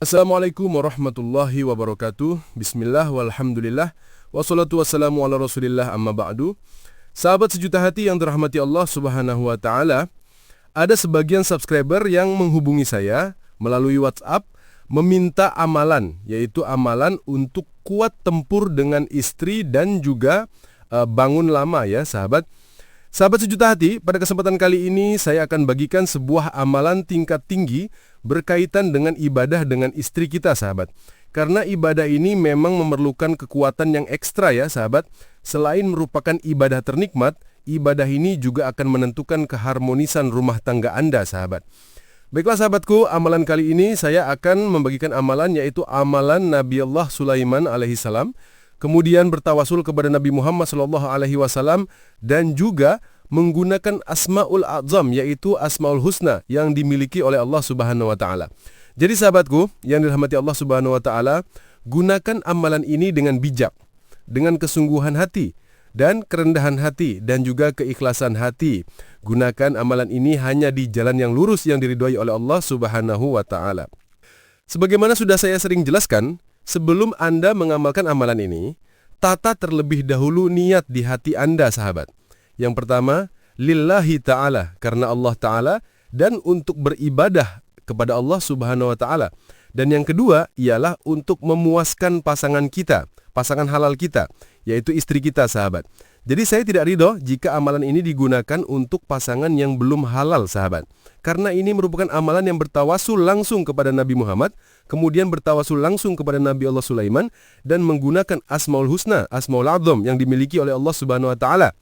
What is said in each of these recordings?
Assalamualaikum warahmatullahi wabarakatuh. Bismillah walhamdulillah. Wassalatu wassalamu ala rasulillah amma ba'du. Sahabat sejuta hati yang dirahmati Allah subhanahu wa ta'ala, ada sebagian subscriber yang menghubungi saya melalui WhatsApp meminta amalan, yaitu amalan untuk kuat tempur dengan istri dan juga bangun lama ya sahabat. Sahabat sejuta hati, pada kesempatan kali ini saya akan bagikan sebuah amalan tingkat tinggi berkaitan dengan ibadah dengan istri kita sahabat. Karena ibadah ini memang memerlukan kekuatan yang ekstra ya sahabat. Selain merupakan ibadah ternikmat, ibadah ini juga akan menentukan keharmonisan rumah tangga Anda sahabat. Baiklah sahabatku, amalan kali ini saya akan membagikan amalan yaitu amalan Nabi Allah Sulaiman alaihissalam. Kemudian bertawasul kepada Nabi Muhammad SAW dan juga menggunakan Asmaul A'zam yaitu Asmaul Husna yang dimiliki oleh Allah Subhanahu wa taala. Jadi sahabatku yang dirahmati Allah Subhanahu wa taala, gunakan amalan ini dengan bijak, dengan kesungguhan hati dan kerendahan hati dan juga keikhlasan hati. Gunakan amalan ini hanya di jalan yang lurus yang diridhai oleh Allah Subhanahu wa taala. Sebagaimana sudah saya sering jelaskan, sebelum Anda mengamalkan amalan ini, tata terlebih dahulu niat di hati Anda sahabat. Yang pertama, lillahi ta'ala, karena Allah ta'ala, dan untuk beribadah kepada Allah subhanahu wa ta'ala. Dan yang kedua, ialah untuk memuaskan pasangan kita, pasangan halal kita, yaitu istri kita sahabat. Jadi saya tidak ridho jika amalan ini digunakan untuk pasangan yang belum halal sahabat. Karena ini merupakan amalan yang bertawasul langsung kepada Nabi Muhammad, kemudian bertawasul langsung kepada Nabi Allah Sulaiman, dan menggunakan Asmaul Husna, Asmaul A'zam yang dimiliki oleh Allah Subhanahu wa taala.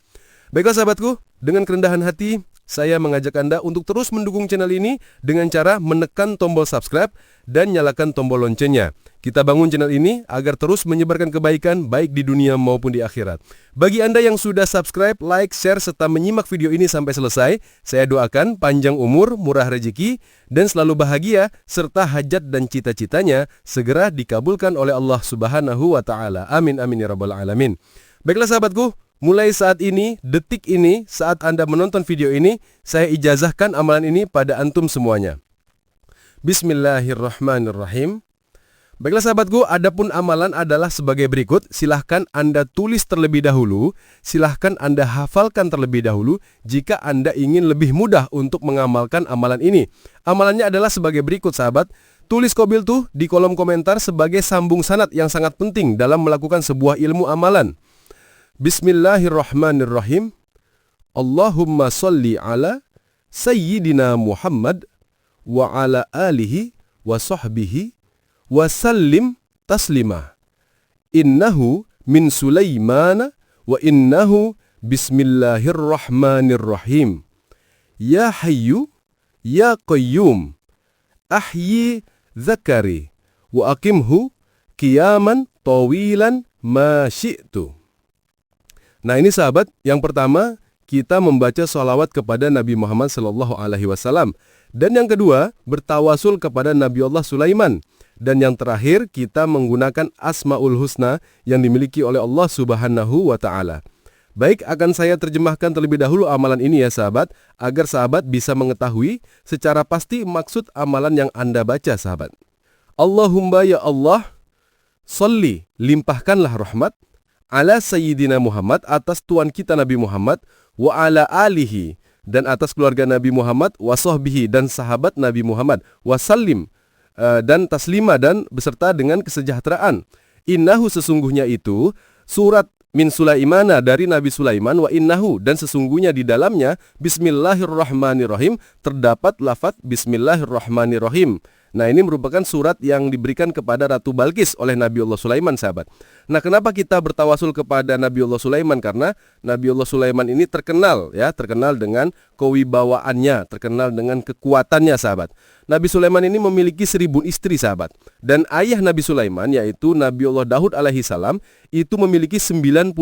Baiklah sahabatku, dengan kerendahan hati, saya mengajak Anda untuk terus mendukung channel ini dengan cara menekan tombol subscribe dan nyalakan tombol loncengnya. Kita bangun channel ini agar terus menyebarkan kebaikan baik di dunia maupun di akhirat. Bagi Anda yang sudah subscribe, like, share, serta menyimak video ini sampai selesai, saya doakan panjang umur, murah rezeki, dan selalu bahagia, serta hajat dan cita-citanya segera dikabulkan oleh Allah Subhanahu wa ta'ala. Amin, amin ya rabbal alamin. Baiklah sahabatku, mulai saat ini, detik ini, saat Anda menonton video ini, saya ijazahkan amalan ini pada antum semuanya. Bismillahirrahmanirrahim. Baiklah sahabatku, adapun amalan adalah sebagai berikut. Silahkan Anda tulis terlebih dahulu, silahkan Anda hafalkan terlebih dahulu jika Anda ingin lebih mudah untuk mengamalkan amalan ini. Amalannya adalah sebagai berikut sahabat. Tulis qabil tuh di kolom komentar sebagai sambung sanad yang sangat penting dalam melakukan sebuah ilmu amalan. Bismillahirrahmanirrahim. Allahumma salli ala Sayyidina Muhammad wa ala alihi wa sahbihi wa sallim taslimah. Innahu min Sulaiman wa innahu bismillahirrahmanirrahim. Ya hayyu ya qayyum ahyi zakari wa aqimhu qiyaman tawilan ma syi'tu. Nah ini sahabat, yang pertama kita membaca sholawat kepada Nabi Muhammad SAW. Dan yang kedua, bertawasul kepada Nabi Allah Sulaiman. Dan yang terakhir, kita menggunakan Asmaul Husna yang dimiliki oleh Allah Subhanahu wa ta'ala. Baik, akan saya terjemahkan terlebih dahulu amalan ini ya sahabat, agar sahabat bisa mengetahui secara pasti maksud amalan yang Anda baca sahabat. Allahumma ya Allah, salli, limpahkanlah rahmat, ala Sayyidina Muhammad, atas Tuhan kita Nabi Muhammad, wa ala alihi, dan atas keluarga Nabi Muhammad, wa sahbihi, dan sahabat Nabi Muhammad, wa sallim, dan taslima, dan beserta dengan kesejahteraan. Innahu, sesungguhnya itu, surat min Sulaimana, dari Nabi Sulaiman, wa innahu, dan sesungguhnya di dalamnya, bismillahirrahmanirrahim, terdapat lafaz bismillahirrahmanirrahim. Nah ini merupakan surat yang diberikan kepada Ratu Balqis oleh Nabi Allah Sulaiman sahabat. Nah kenapa kita bertawasul kepada Nabi Allah Sulaiman? Karena Nabi Allah Sulaiman ini terkenal ya, terkenal dengan kewibawaannya, terkenal dengan kekuatannya sahabat. Nabi Sulaiman ini memiliki 1000 istri sahabat. Dan ayah Nabi Sulaiman yaitu Nabi Allah Daud alaihissalam itu memiliki 99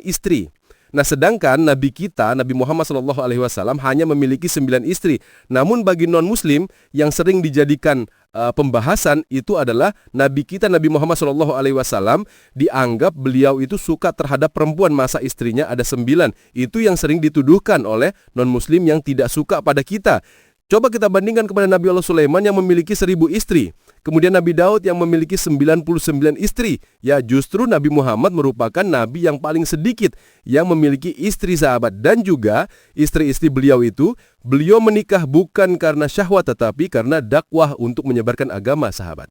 istri. Nah sedangkan Nabi kita, Nabi Muhammad SAW hanya memiliki 9 istri. Namun bagi non-muslim yang sering dijadikan pembahasan itu adalah Nabi kita, Nabi Muhammad SAW dianggap beliau itu suka terhadap perempuan, masa istrinya ada 9. Itu yang sering dituduhkan oleh non-muslim yang tidak suka pada kita. Coba kita bandingkan kepada Nabi Allah Sulaiman yang memiliki 1000 istri. Kemudian Nabi Daud yang memiliki 99 istri. Ya, justru Nabi Muhammad merupakan nabi yang paling sedikit yang memiliki istri, sahabat. Dan juga istri-istri beliau itu, beliau menikah bukan karena syahwat tetapi karena dakwah untuk menyebarkan agama, sahabat.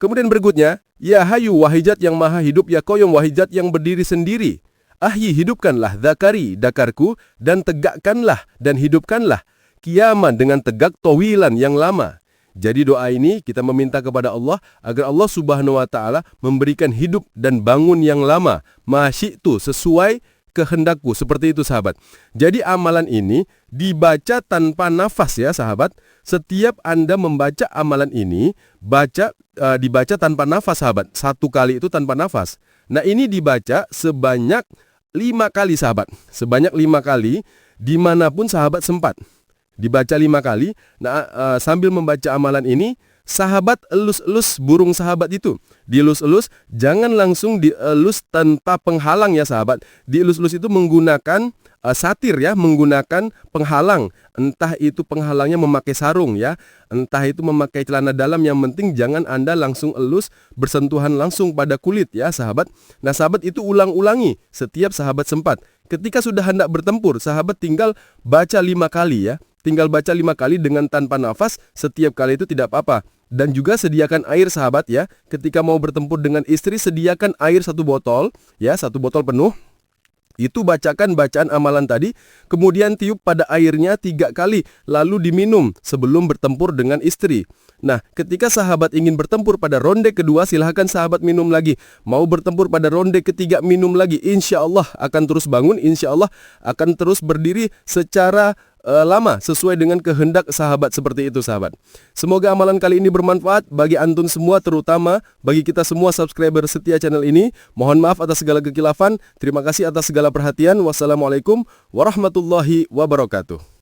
Kemudian berikutnya, ya hayu wahai zat yang maha hidup, ya qayyum wahai zat yang berdiri sendiri. Ahyi, hidupkanlah dzakari, dakarku, dan tegakkanlah dan hidupkanlah kiaman dengan tegak tawilan yang lama. Jadi doa ini kita meminta kepada Allah agar Allah Subhanahu wa taala memberikan hidup dan bangun yang lama, masyi'tu, sesuai kehendakku, seperti itu, sahabat. Jadi amalan ini dibaca tanpa nafas, ya sahabat. Setiap Anda membaca amalan ini, dibaca tanpa nafas, sahabat. 1 kali itu tanpa nafas. Nah, ini dibaca sebanyak 5 kali, sahabat. Sebanyak 5 kali dimanapun sahabat sempat. Dibaca 5 kali. Nah, sambil membaca amalan ini, sahabat elus-elus burung sahabat itu. Dielus-elus, jangan langsung dielus tanpa penghalang, ya sahabat. Dielus-elus itu menggunakan satir, ya, menggunakan penghalang. Entah itu penghalangnya memakai sarung, ya, entah itu memakai celana dalam, yang penting jangan Anda langsung elus bersentuhan langsung pada kulit, ya sahabat. Nah, sahabat itu ulang-ulangi setiap sahabat sempat. Ketika sudah hendak bertempur, sahabat tinggal baca 5 kali, ya. Tinggal baca 5 kali dengan tanpa nafas, setiap kali itu tidak apa-apa. Dan juga sediakan air, sahabat, ya. Ketika mau bertempur dengan istri, sediakan air 1 botol, ya, 1 botol penuh. Itu bacakan bacaan amalan tadi, kemudian tiup pada airnya 3 kali, lalu diminum sebelum bertempur dengan istri. Nah, ketika sahabat ingin bertempur pada ronde kedua, silahkan sahabat minum lagi. Mau bertempur pada ronde ketiga, minum lagi. Insya Allah akan terus bangun, insya Allah akan terus berdiri secara lama sesuai dengan kehendak sahabat, seperti itu, sahabat. Semoga amalan kali ini bermanfaat bagi antum semua, terutama bagi kita semua subscriber setia channel ini. Mohon maaf atas segala kekhilafan. Terima kasih atas segala perhatian. Wassalamualaikum warahmatullahi wabarakatuh.